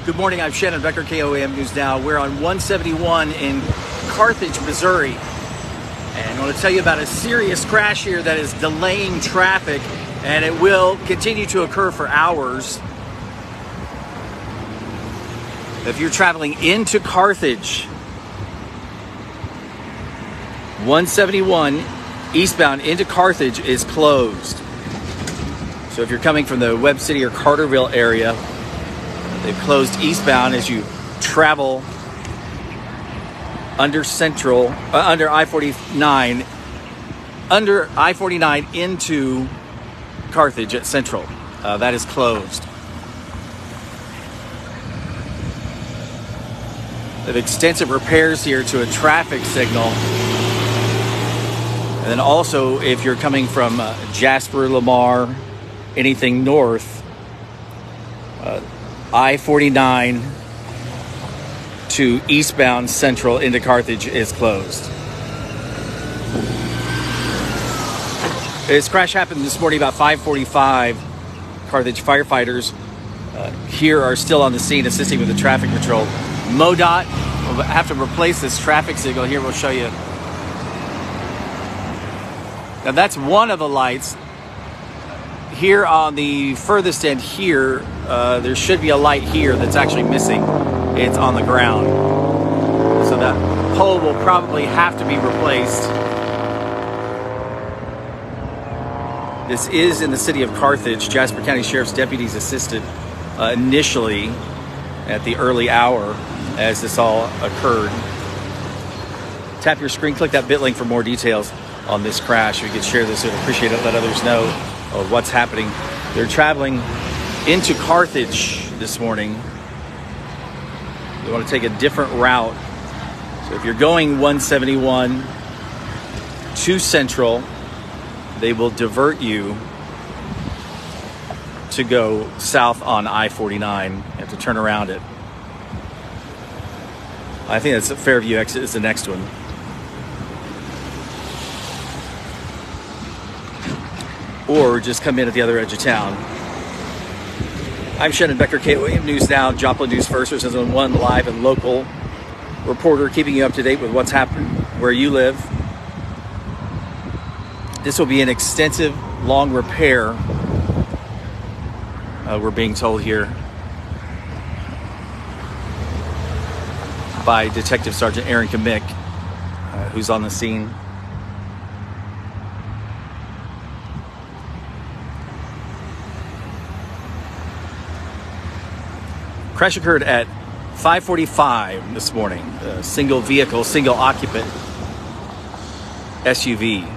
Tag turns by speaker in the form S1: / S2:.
S1: Good morning, I'm Shannon Becker, KOAM News Now. We're on 171 in Carthage, Missouri. And I want to tell you about a serious crash here that is delaying traffic, and it will continue to occur for hours. If you're traveling into Carthage, 171 eastbound into Carthage is closed. So if you're coming from the Webb City or Carterville area, they've closed eastbound as you travel under I-49 into Carthage at Central. That is closed. They have extensive repairs here to a traffic signal. And then also, if you're coming from Jasper, Lamar, anything north, I-49 to eastbound Central into Carthage is closed. This crash happened this morning about 5:45. Carthage firefighters here are still on the scene assisting with the traffic control. MoDOT will have to replace this traffic signal here. We'll show you. Now that's one of the lights. Here on the furthest end here, there should be a light here that's actually missing. It's on the ground. So that pole will probably have to be replaced. This is in the city of Carthage. Jasper County Sheriff's deputies assisted initially at the early hour as this all occurred. Tap your screen, click that bit link for more details on this crash. If you could share this, I'd appreciate it. Let others know of what's happening. They're traveling into Carthage this morning. You want to take a different route. So if you're going 171 to Central, they will divert you to go south on I-49. You have to turn around it. I think that's Fairview exit is the next one. Or just come in at the other edge of town. I'm Shannon Becker, KOAM News Now, Joplin News First, which is on one live and local reporter keeping you up to date with what's happening where you live. This will be an extensive, long repair, we're being told here by Detective Sergeant Aaron Kamick, who's on the scene. Crash occurred at 5:45 this morning. Single vehicle, single occupant SUV.